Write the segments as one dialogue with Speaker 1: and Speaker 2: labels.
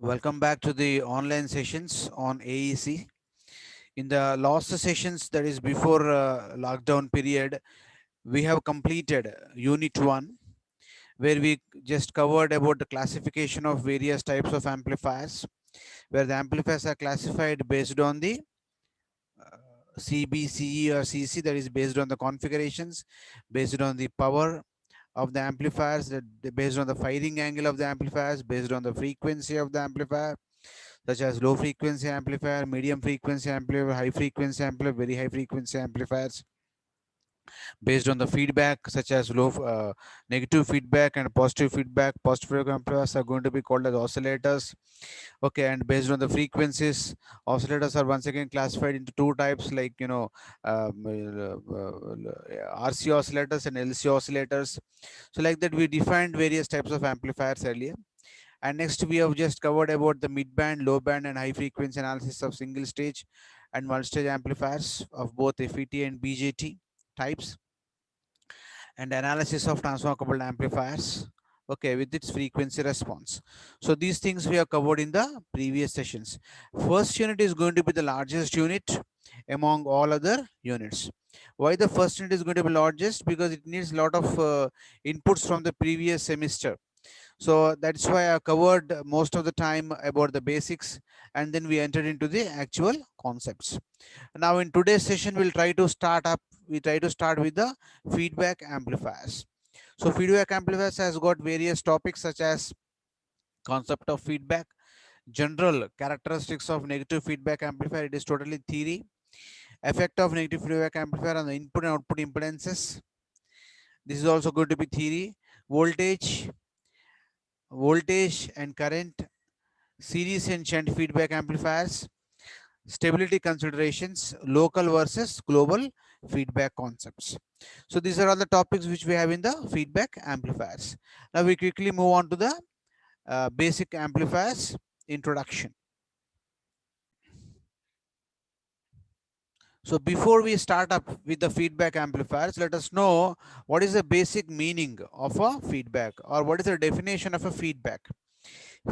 Speaker 1: Welcome back to the online sessions on AEC. In the last sessions, that is before lockdown period, we have completed Unit 1, where we just covered about the classification of various types of amplifiers, where the amplifiers are classified based on the CB, CE or CC, that is based on the configurations, based on the power of the amplifiers, based on the firing angle of the amplifiers, based on the frequency of the amplifier, such as low frequency amplifier, medium frequency amplifier, high frequency amplifier, very high frequency amplifiers, based on the feedback such as negative feedback and positive feedback. Positive feedback amplifiers are going to be called as oscillators. Okay, and based on the frequencies, oscillators are once again classified into two types, like RC oscillators and LC oscillators. So like that, we defined various types of amplifiers earlier. And next, we have just covered about the mid-band, low-band, and high-frequency analysis of single-stage and multi-stage amplifiers of both FET and BJT types, and analysis of transformer coupled amplifiers. Okay, with its frequency response. So these things we have covered in the previous sessions. First unit is going to be the largest unit among all other units. Why the first unit is going to be largest? Because it needs a lot of inputs from the previous semester. So that's why I covered most of the time about the basics, and then we entered into the actual concepts. Now in today's session, we try to start with the feedback amplifiers. So feedback amplifiers has got various topics such as concept of feedback, general characteristics of negative feedback amplifier. It is totally theory. Effect of negative feedback amplifier on the input and output impedances. This is also going to be theory. Voltage, voltage and current, series and shunt feedback amplifiers, stability considerations, local versus global feedback concepts. So these are all the topics which we have in the feedback amplifiers. Now we quickly move on to the basic amplifiers introduction. So before we start up with the feedback amplifiers, let us know what is the basic meaning of a feedback, or what is the definition of a feedback.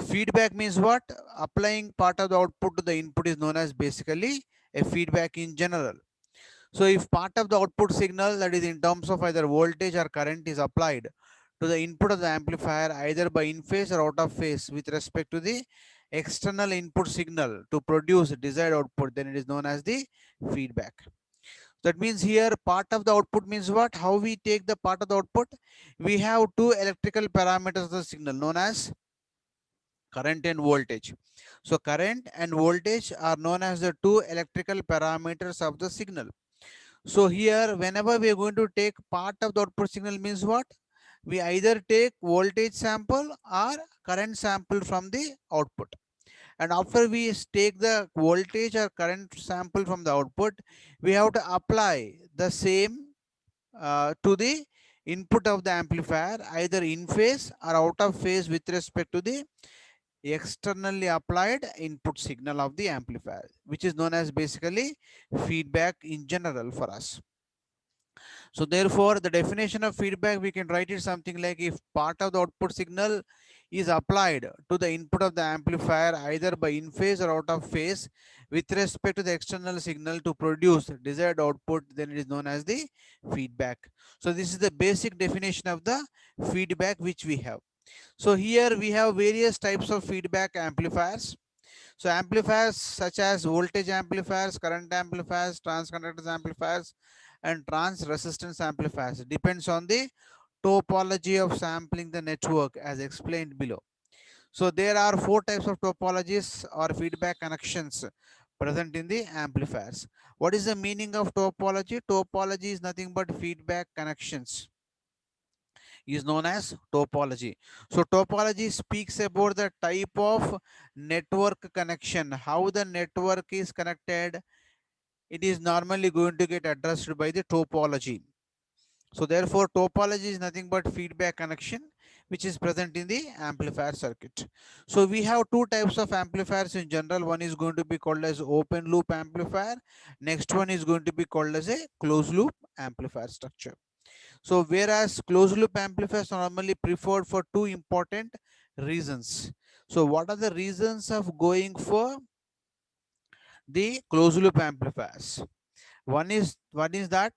Speaker 1: Feedback means what? Applying part of the output to the input is known as basically a feedback in general. So if part of the output signal, that is in terms of either voltage or current, is applied to the input of the amplifier either by in phase or out of phase with respect to the external input signal to produce desired output, then it is known as the feedback. That means here part of the output means what? How we take the part of the output? We have two electrical parameters of the signal known as current and voltage. So current and voltage are known as the two electrical parameters of the signal. So here, whenever we are going to take part of the output signal means what? We either take voltage sample or current sample from the output. And after we take the voltage or current sample from the output, we have to apply the same to the input of the amplifier, either in phase or out of phase with respect to the externally applied input signal of the amplifier, which is known as basically feedback in general for us. So therefore, the definition of feedback, we can write it something like, if part of the output signal is applied to the input of the amplifier either by in phase or out of phase with respect to the external signal to produce desired output, then it is known as the feedback. So this is the basic definition of the feedback which we have. So here we have various types of feedback amplifiers. So amplifiers such as voltage amplifiers, current amplifiers, transconductors amplifiers, and trans resistance amplifiers depends on the topology of sampling the network as explained below. So there are four types of topologies or feedback connections present in the amplifiers. What is the meaning of topology? Topology is nothing but feedback connections, is known as topology. So topology speaks about the type of network connection, how the network is connected. It is normally going to get addressed by the topology. So therefore, topology is nothing but feedback connection which is present in the amplifier circuit. So we have two types of amplifiers in general. One is going to be called as open loop amplifier. Next one is going to be called as a closed loop amplifier structure. So whereas closed loop amplifiers are normally preferred for two important reasons. So what are the reasons of going for the closed loop amplifiers? One is that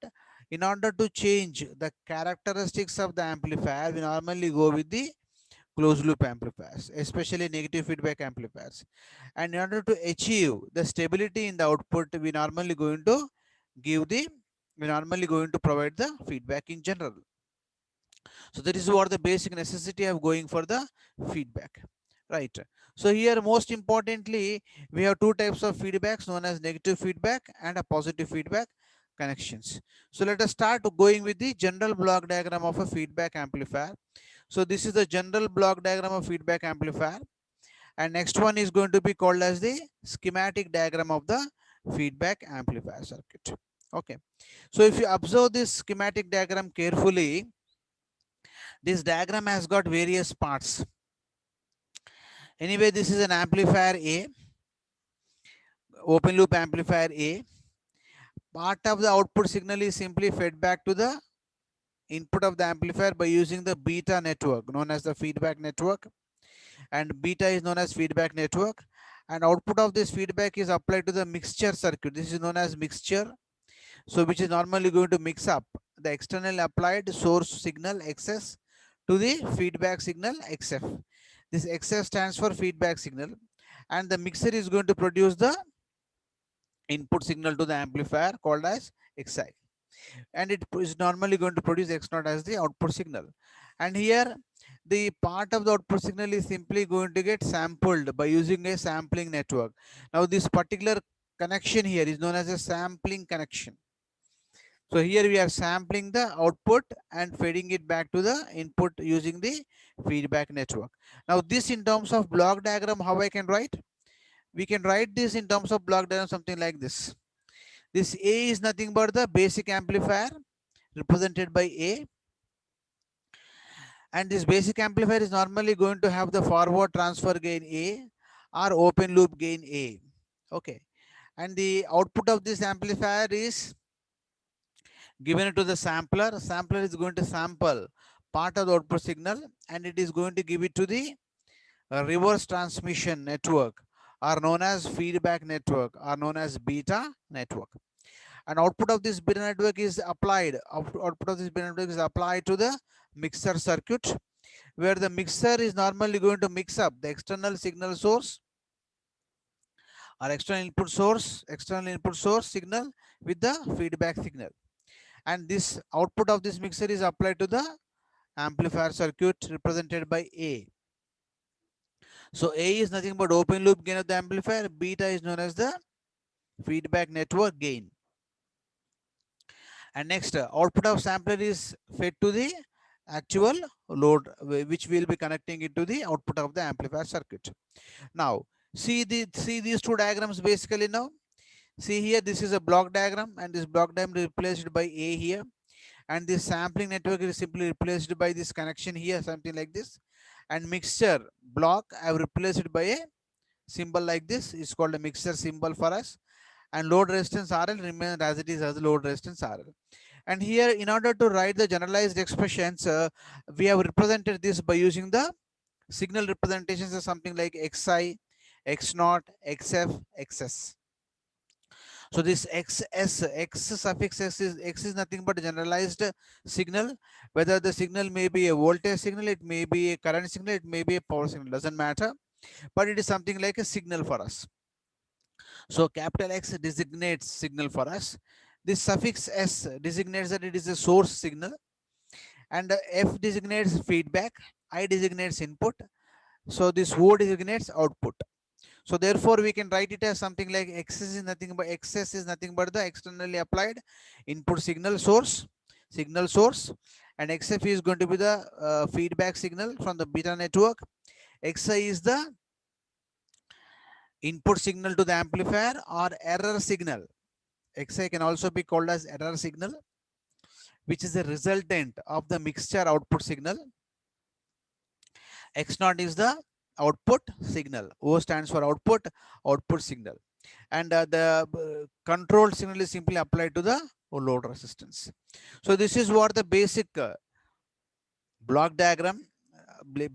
Speaker 1: in order to change the characteristics of the amplifier, we normally go with the closed loop amplifiers, especially negative feedback amplifiers. And in order to achieve the stability in the output, we normally going to provide the feedback in general. So that is what the basic necessity of going for the feedback, right? So here, most importantly, we have two types of feedbacks known as negative feedback and a positive feedback connections. So let us start going with the general block diagram of a feedback amplifier. So this is the general block diagram of feedback amplifier, and next one is going to be called as the schematic diagram of the feedback amplifier circuit. Okay, so if you observe this schematic diagram carefully, this diagram has got various parts. Anyway, this is an amplifier A, open loop amplifier A. Part of the output signal is simply fed back to the input of the amplifier by using the beta network known as the feedback network, and beta is known as feedback network, and output of this feedback is applied to the mixture circuit. This is known as mixture, so which is normally going to mix up the external applied source signal XS to the feedback signal XF. This XF stands for feedback signal, and the mixer is going to produce the input signal to the amplifier called as Xi, and it is normally going to produce X0 as the output signal. And here the part of the output signal is simply going to get sampled by using a sampling network. Now this particular connection here is known as a sampling connection. So here we are sampling the output and feeding it back to the input using the feedback network. Now this in terms of block diagram, how I can write? We can write this in terms of block diagram something like this. This A is nothing but the basic amplifier represented by A, and this basic amplifier is normally going to have the forward transfer gain A or open loop gain A. Okay, and the output of this amplifier is given to the sampler. Sampler is going to sample part of the output signal, and it is going to give it to the reverse transmission network, are known as feedback network, are known as beta network. And output of this beta network is applied. Output of this beta network is applied to the mixer circuit, where the mixer is normally going to mix up the external signal source or external input source signal with the feedback signal. And this output of this mixer is applied to the amplifier circuit represented by A. So A is nothing but open loop gain of the amplifier, beta is known as the feedback network gain. And next, output of sampler is fed to the actual load, which will be connecting it to the output of the amplifier circuit. Now see these two diagrams basically. Now see here, this is a block diagram, and this block diagram is replaced by A here, and this sampling network is simply replaced by this connection here, something like this. And mixture block I have replaced it by a symbol like this. It's called a mixture symbol for us, and load resistance RL remains as it is, as load resistance RL. And here, in order to write the generalized expressions, we have represented this by using the signal representations of something like Xi, X0, XF, XS. So this X suffix X is nothing but a generalized signal. Whether the signal may be a voltage signal, it may be a current signal, it may be a power signal, doesn't matter. But it is something like a signal for us. So capital X designates signal for us. This suffix S designates that it is a source signal, and F designates feedback, I designates input. So this O designates output. So therefore, we can write it as something like XS is nothing but the externally applied input signal source, and XF is going to be the feedback signal from the beta network. XI is the input signal to the amplifier or error signal. XI can also be called as error signal, which is a resultant of the mixture output signal. X0 is the output signal. O stands for output signal. And the control signal is simply applied to the load resistance. So this is what the basic block diagram,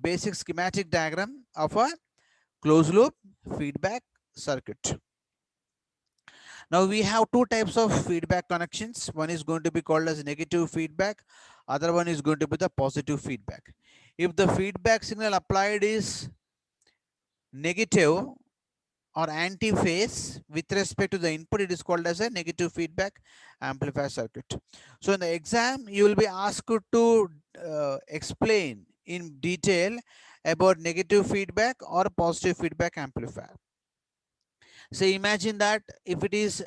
Speaker 1: basic schematic diagram of a closed loop feedback circuit. Now we have two types of feedback connections. One is going to be called as negative feedback. Other one is going to be the positive feedback. If the feedback signal applied is negative or anti-phase with respect to the input, it is called as a negative feedback amplifier circuit. So in the exam, you will be asked to explain in detail about negative feedback or positive feedback amplifier. So imagine that if it is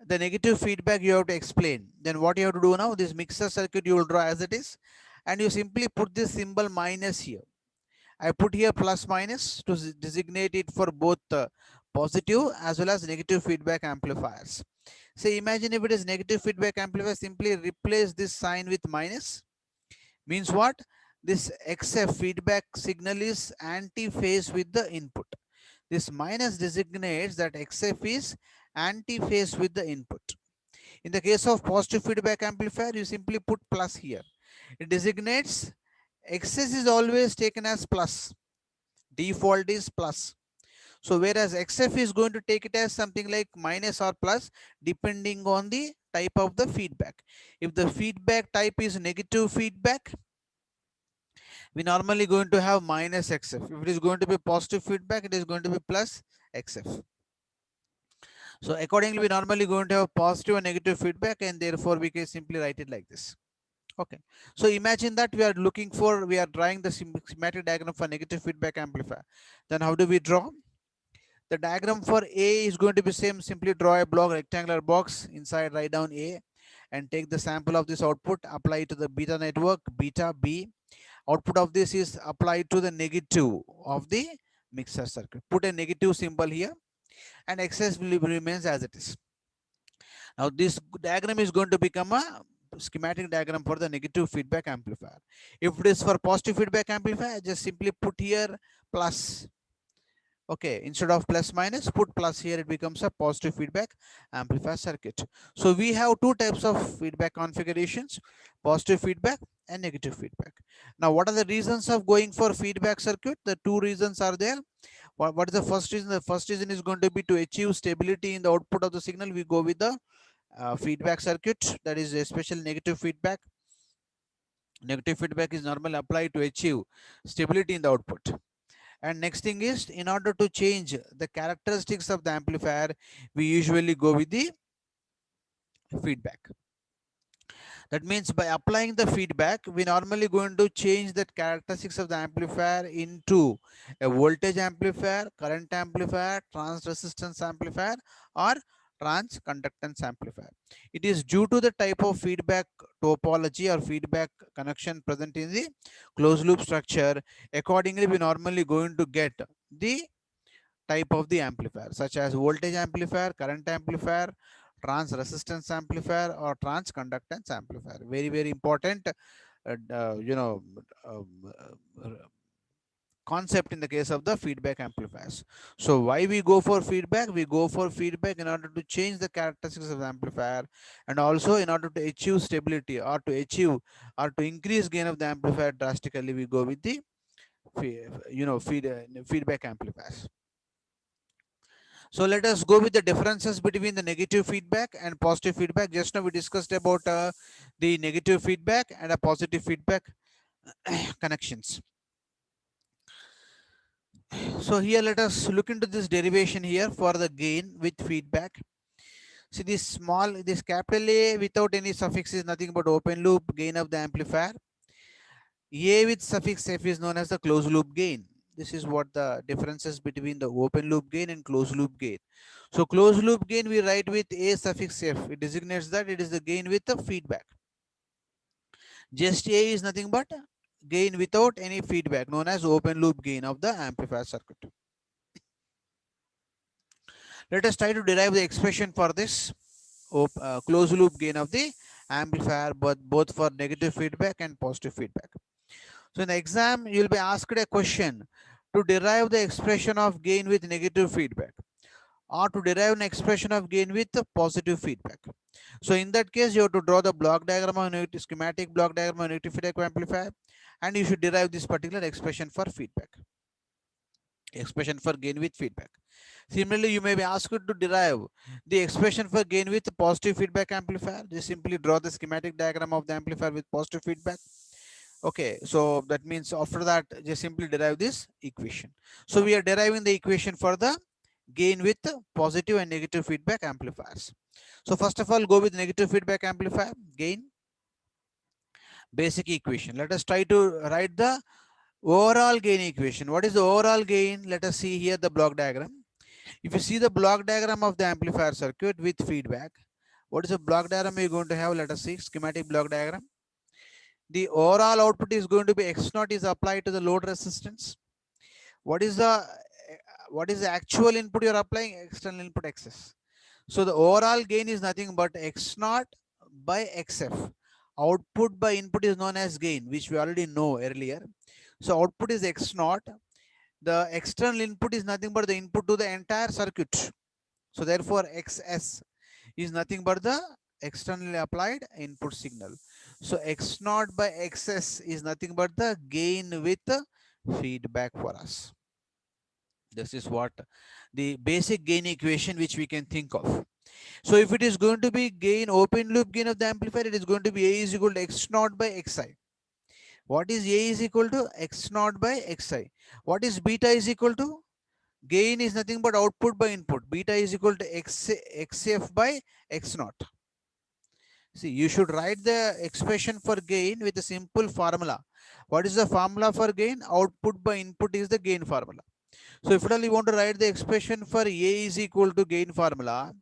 Speaker 1: the negative feedback you have to explain, then what you have to do now, this mixer circuit you will draw as it is, and you simply put this symbol minus here. I put here plus minus to designate it for both positive as well as negative feedback amplifiers. So imagine if it is negative feedback amplifier, simply replace this sign with minus. Means what? This XF feedback signal is anti-phase with the input. This minus designates that XF is anti-phase with the input. In the case of positive feedback amplifier, you simply put plus here. It designates XS is always taken as plus. Default is plus. So whereas XF is going to take it as something like minus or plus depending on the type of the feedback. If the feedback type is negative feedback, we normally going to have minus XF. If it is going to be positive feedback, it is going to be plus XF. So accordingly, we normally going to have positive and negative feedback, and therefore we can simply write it like this. Okay. So imagine that we are drawing the schematic diagram for negative feedback amplifier. Then how do we draw? The diagram for A is going to be same. Simply draw a block, rectangular box. Inside, write down A and take the sample of this output, apply it to the beta network, beta B. Output of this is applied to the negative of the mixer circuit. Put a negative symbol here and XS remains as it is. Now this diagram is going to become a schematic diagram for the negative feedback amplifier. If it is for positive feedback amplifier, just simply put here plus. Okay, instead of plus minus, put plus here, it becomes a positive feedback amplifier circuit. So we have two types of feedback configurations, positive feedback and negative feedback. Now, what are the reasons of going for feedback circuit? The two reasons are there. What is the first reason? The first reason is going to be to achieve stability in the output of the signal. We go with the feedback circuit, that is especially negative feedback. Negative feedback is normally applied to achieve stability in the output. And next thing is, in order to change the characteristics of the amplifier, we usually go with the feedback. That means by applying the feedback, we normally going to change the characteristics of the amplifier into a voltage amplifier, current amplifier, trans resistance amplifier, or trans conductance amplifier. It is due to the type of feedback topology or feedback connection present in the closed loop structure. Accordingly, we normally going to get the type of the amplifier, such as voltage amplifier, current amplifier, trans resistance amplifier, or trans conductance amplifier. Very, very important, you know, um, uh, concept in the case of the feedback amplifiers. So why we go for feedback? We go for feedback in order to change the characteristics of the amplifier, and also in order to achieve stability or to achieve or to increase gain of the amplifier drastically, we go with the feedback amplifiers. So let us go with the differences between the negative feedback and positive feedback. Just now we discussed about the negative feedback and a positive feedback connections. So here let us look into this derivation here for the gain with feedback. See this capital A without any suffix is nothing but open loop gain of the amplifier. A with suffix F is known as the closed loop gain. This is what the differences between the open loop gain and closed loop gain. So closed loop gain we write with A suffix F. It designates that it is the gain with the feedback. Just A is nothing but gain without any feedback, known as open loop gain of the amplifier circuit. Let us try to derive the expression for this closed loop gain of the amplifier, both for negative feedback and positive feedback. So in the exam, you will be asked a question to derive the expression of gain with negative feedback, or to derive an expression of gain with positive feedback. So in that case, you have to draw the block diagram of schematic block diagram of negative feedback amplifier, and you should derive this particular expression for feedback. expression for gain with feedback. Similarly, you may be asked to derive the expression for gain with positive feedback amplifier. Just simply draw the schematic diagram of the amplifier with positive feedback. Okay, so that means after that, just simply derive this equation. So we are deriving the equation for the gain with positive and negative feedback amplifiers. So first of all, go with negative feedback amplifier, gain, basic equation. Let us try to write the overall gain equation. What is the overall gain? Let us see here the block diagram. If you see the block diagram of the amplifier circuit with feedback, what is the block diagram you're going to have? Let us see schematic block diagram. The overall output is going to be X naught is applied to the load resistance. What is the actual input you're applying? External input XS. So the overall gain is nothing but X naught by XF. Output by input is known as gain, which we already know earlier. So output is X naught. The external input is nothing but the input to the entire circuit. So therefore XS is nothing but the externally applied input signal. So X naught by XS is nothing but the gain with feedback for us. This is what the basic gain equation which we can think of. So if it is going to be gain, open loop gain of the amplifier, it is going to be A is equal to X naught by Xi. What is A is equal to? X naught by Xi. What is beta is equal to? Gain is nothing but output by input. Beta is equal to XF by X naught. See, you should write the expression for gain with a simple formula. What is the formula for gain? Output by input is the gain formula. So if at all you want to write the expression for A is equal to gain formula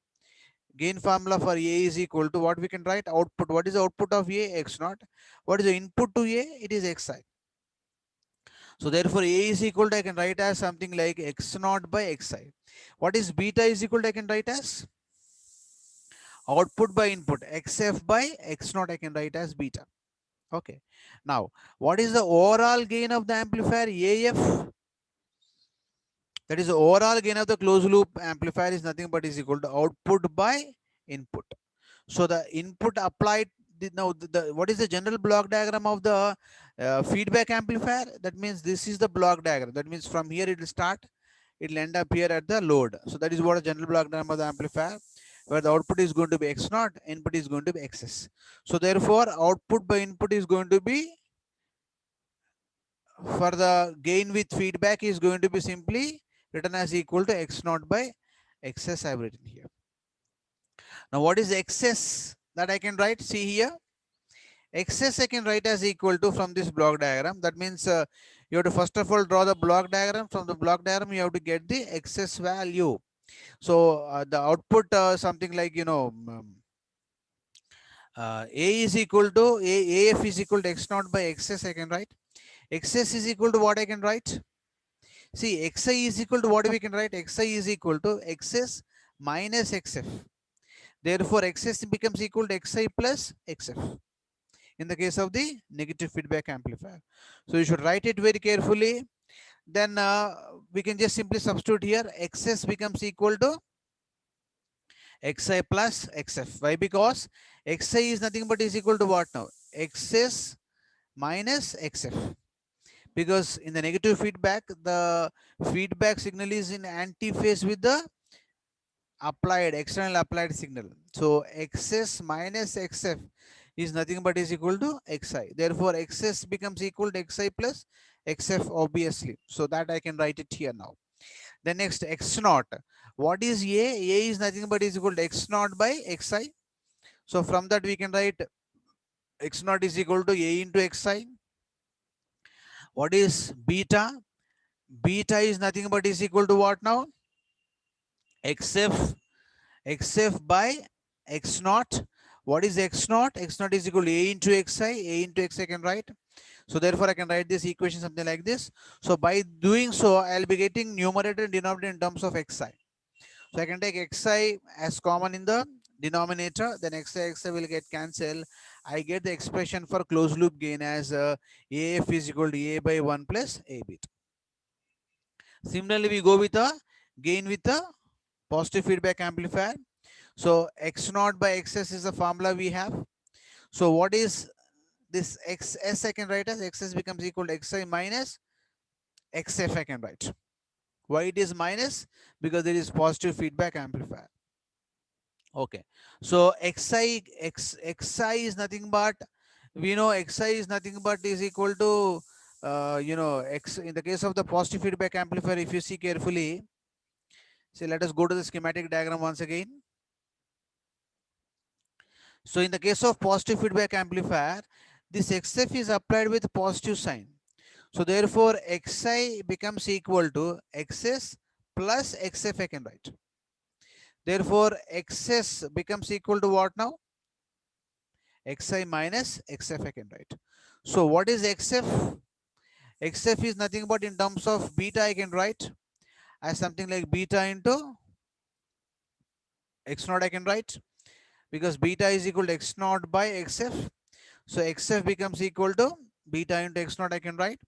Speaker 1: for A is equal to what we can write? Output. What is the output of A? X naught. What is the input to A? It is Xi. So therefore A is equal to, I can write as something like X naught by Xi. What is beta is equal to, I can write as output by input. XF by X naught I can write as beta. Okay. Now, what is the overall gain of the amplifier? AF. That is the overall gain of the closed loop amplifier is nothing but is equal to output by input. So the input applied, now what is the general block diagram of the feedback amplifier? That means this is the block diagram. That means from here it will start, it will end up here at the load. So that is what a general block diagram of the amplifier, where the output is going to be X naught, input is going to be XS. So therefore output by input is going to be, for the gain with feedback, is going to be simply written as equal to X naught by XS. I have written here. Now what is XS that I can write? See here, XS I can write as equal to, from this block diagram. That means you have to first of all draw the block diagram. From the block diagram you have to get the XS value. So the output something like, A is equal to AF is equal to X naught by XS I can write. XS is equal to what I can write? See, Xi is equal to what we can write? Xi is equal to XS minus XF. Therefore XS becomes equal to Xi plus XF in the case of the negative feedback amplifier. So you should write it very carefully. Then we can just simply substitute here. XS becomes equal to Xi plus XF. Why? Because Xi is nothing but is equal to what now? XS minus XF. Because in the negative feedback, the feedback signal is in anti-phase with the external applied signal. So XS minus XF is nothing but is equal to Xi. Therefore, XS becomes equal to Xi plus XF, obviously. So that I can write it here now. Then next, X naught. What is A? A is nothing but is equal to X naught by Xi. So from that we can write X naught is equal to A into Xi. What is beta? Beta is nothing but is equal to what now? XF by X naught. What is X naught? X naught is equal to A into Xi. A into Xi I can write. So therefore I can write this equation something like this. So by doing so, I'll be getting numerator and denominator in terms of Xi. So I can take Xi as common in the denominator, then Xi will get cancelled. I get the expression for closed loop gain as AF is equal to A by 1 plus A beta. Similarly, we go with a gain with a positive feedback amplifier. So X naught by XS is the formula we have. So what is this XS? I can write as XS becomes equal to Xi minus XF I can write. Why it is minus? Because there is positive feedback amplifier. Okay, so xi is nothing but, we know xi is nothing but is equal to x. In the case of the positive feedback amplifier, if you see carefully, say let us go to the schematic diagram once again. So in the case of positive feedback amplifier, this xf is applied with positive sign. So therefore xi becomes equal to xs plus xf, I can write. Therefore xs becomes equal to what now? Xi minus xf, I can write. So what is xf? Xf is nothing but, in terms of beta, I can write as something like beta into x naught, I can write, because beta is equal to x naught by xf. So xf becomes equal to beta into x naught, I can write.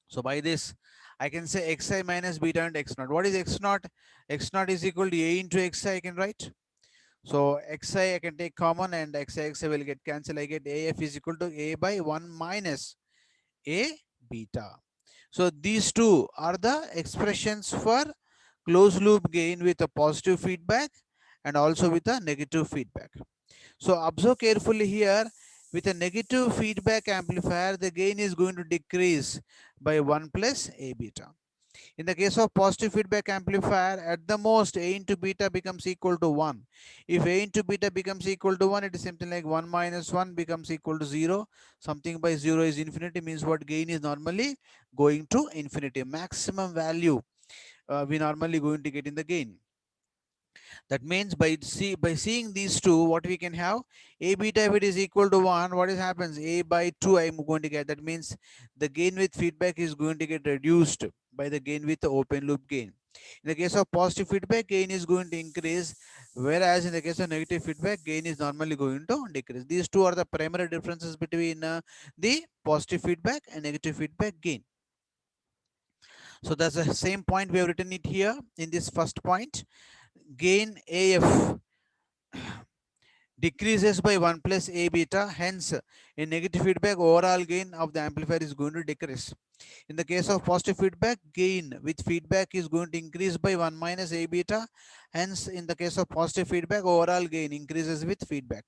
Speaker 1: So by this, I can say xi minus beta into x naught. What is x naught? X naught is equal to a into xi, I can write. So xi I can take common, and xi will get cancelled. I get af is equal to a by 1 minus a beta. So these two are the expressions for closed loop gain with a positive feedback and also with a negative feedback. So observe carefully here. With a negative feedback amplifier, the gain is going to decrease by 1 plus a beta. In the case of positive feedback amplifier, at the most a into beta becomes equal to 1. If a into beta becomes equal to 1, it is something like 1 minus 1 becomes equal to 0. Something by 0 is infinity, means what? Gain is normally going to infinity. Maximum value we normally going to get in the gain. That means by seeing these two, what we can have, a beta, if it is equal to 1, what is happens? A by 2 I am going to get. That means the gain with feedback is going to get reduced by the gain with the open loop gain. In the case of positive feedback, gain is going to increase, whereas in the case of negative feedback, gain is normally going to decrease. These two are the primary differences between the positive feedback and negative feedback gain. So that's the same point we have written it here in this first point. Gain AF decreases by 1 plus a beta. Hence, in negative feedback, overall gain of the amplifier is going to decrease. In the case of positive feedback, gain with feedback is going to increase by 1 minus a beta. Hence, in the case of positive feedback, overall gain increases with feedback.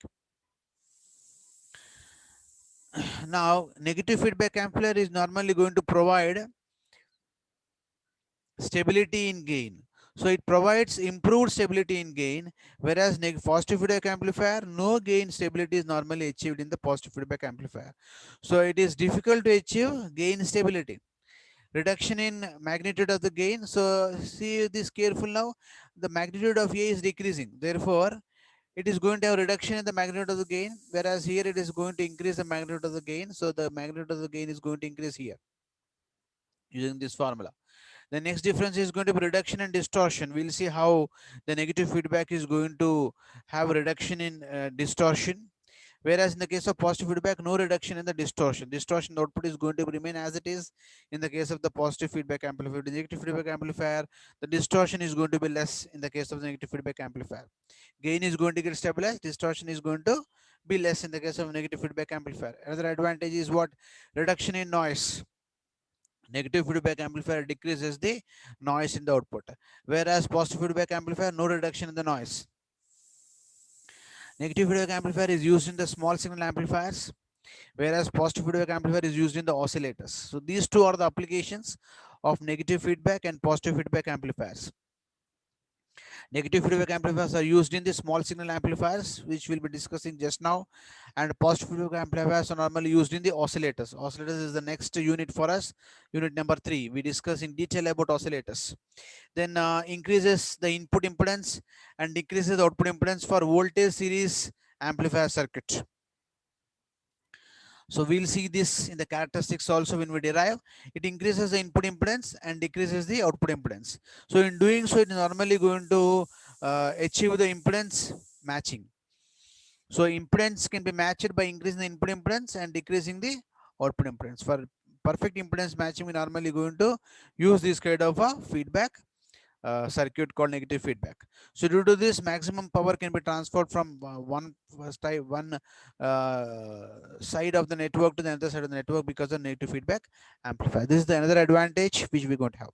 Speaker 1: Now, negative feedback amplifier is normally going to provide stability in gain. So it provides improved stability in gain, whereas positive feedback amplifier, no gain stability is normally achieved in the positive feedback amplifier. So it is difficult to achieve gain stability. Reduction in magnitude of the gain. So see this careful now. The magnitude of A is decreasing. Therefore, it is going to have reduction in the magnitude of the gain, whereas here it is going to increase the magnitude of the gain. So the magnitude of the gain is going to increase here using this formula. The next difference is going to be reduction and distortion. We'll see how the negative feedback is going to have a reduction in distortion. Whereas in the case of positive feedback, no reduction in the distortion. Distortion output is going to remain as it is in the case of the positive feedback amplifier. The negative feedback amplifier, the distortion is going to be less in the case of the negative feedback amplifier. Gain is going to get stabilized. Distortion is going to be less in the case of negative feedback amplifier. Another advantage is what? Reduction in noise. Negative feedback amplifier decreases the noise in the output, whereas positive feedback amplifier, no reduction in the noise. Negative feedback amplifier is used in the small signal amplifiers, whereas positive feedback amplifier is used in the oscillators. So these two are the applications of negative feedback and positive feedback amplifiers. Negative feedback amplifiers are used in the small signal amplifiers, which we'll be discussing just now, and positive feedback amplifiers are normally used in the oscillators. Oscillators is the next unit for us, unit number 3. We discuss in detail about oscillators. Then increases the input impedance and decreases the output impedance for voltage series amplifier circuit. So we'll see this in the characteristics also when we derive. It increases the input impedance and decreases the output impedance. So in doing so, it is normally going to achieve the impedance matching. So impedance can be matched by increasing the input impedance and decreasing the output impedance. For perfect impedance matching, we normally going to use this kind of a feedback circuit called negative feedback. So due to this, maximum power can be transferred from one side of the network to the other side of the network because of negative feedback amplifier. This is the another advantage which we going to have.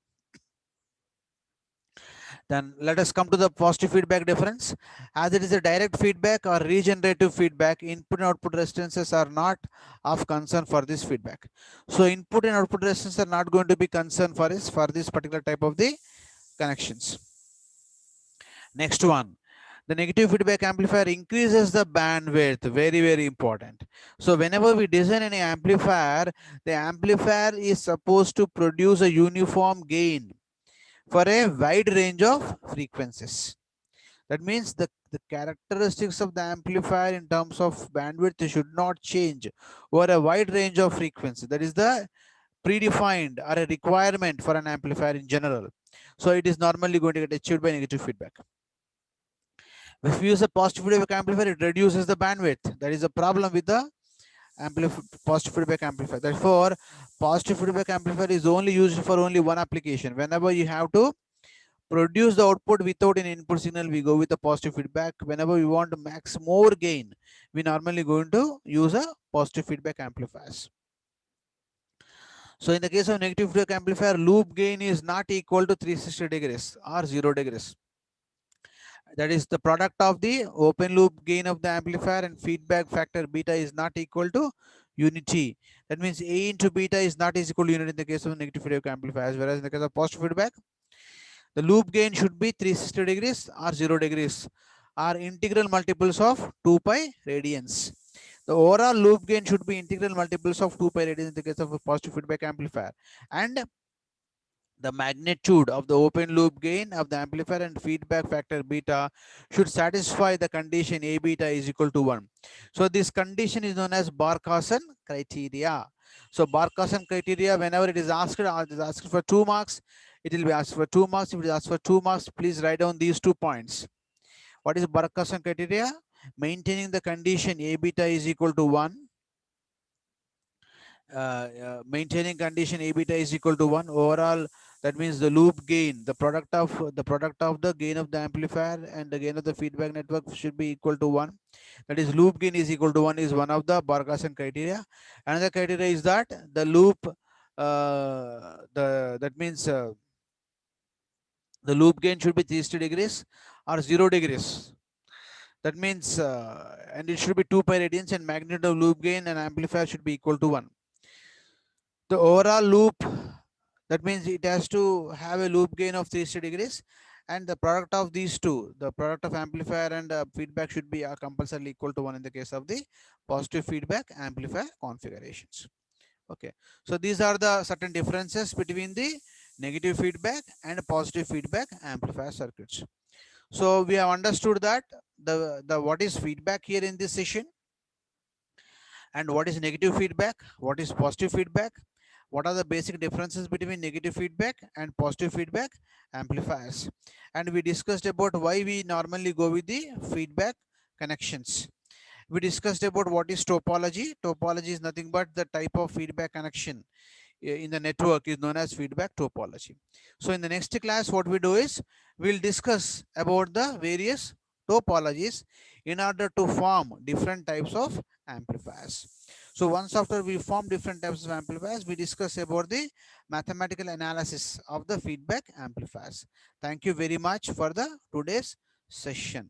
Speaker 1: Then let us come to the positive feedback difference. As it is a direct feedback or regenerative feedback, input and output resistances are not of concern for this feedback. So input and output resistance are not going to be concern for this particular type of the connections. Next one, the negative feedback amplifier increases the bandwidth. Very, very important. So whenever we design any amplifier, the amplifier is supposed to produce a uniform gain for a wide range of frequencies. That means the characteristics of the amplifier in terms of bandwidth should not change over a wide range of frequencies. That is the predefined or a requirement for an amplifier in general. So it is normally going to get achieved by negative feedback. If we use a positive feedback amplifier, it reduces the bandwidth. That is a problem with the positive feedback amplifier. Therefore, positive feedback amplifier is only used for only one application. Whenever you have to produce the output without an input signal, we go with the positive feedback. Whenever we want to max more gain, we normally going to use a positive feedback amplifiers. So in the case of negative feedback amplifier, loop gain is not equal to 360 degrees or 0 degrees. That is the product of the open loop gain of the amplifier and feedback factor beta is not equal to unity. That means A into beta is not equal to unity in the case of negative feedback amplifiers, whereas in the case of positive feedback, the loop gain should be 360 degrees or 0 degrees or integral multiples of 2 pi radians. The overall loop gain should be integral multiples of 2 pi radians in the case of a positive feedback amplifier. And the magnitude of the open loop gain of the amplifier and feedback factor beta should satisfy the condition A beta is equal to 1. So this condition is known as Barkhausen criteria. So Barkhausen criteria, whenever it is asked for 2 marks, it will be asked for 2 marks. If it is asked for 2 marks, please write down these 2 points. What is Barkhausen criteria? Maintaining the condition A beta is equal to 1. Maintaining condition A beta is equal to 1. Overall, that means the loop gain, the product of the gain of the amplifier and the gain of the feedback network should be equal to 1. That is, loop gain is equal to 1 is one of the Barkhausen criteria. Another criteria is that the loop that means the loop gain should be 360 degrees or 0 degrees. That means and it should be 2 pi radians, and magnitude of loop gain and amplifier should be equal to 1. The overall loop, that means it has to have a loop gain of 360 degrees, and the product of these two, the product of amplifier and feedback, should be compulsorily equal to 1 in the case of the positive feedback amplifier configurations. Okay, so these are the certain differences between the negative feedback and positive feedback amplifier circuits. So we have understood that the what is feedback here in this session, and what is negative feedback, what is positive feedback, what are the basic differences between negative feedback and positive feedback amplifiers, and we discussed about why we normally go with the feedback connections. We discussed about what is topology. Topology is nothing but the type of feedback connection in the network is known as feedback topology. So in the next class, what we do is we'll discuss about the various topologies in order to form different types of amplifiers. So once after we form different types of amplifiers, we discuss about the mathematical analysis of the feedback amplifiers. Thank you very much for the today's session.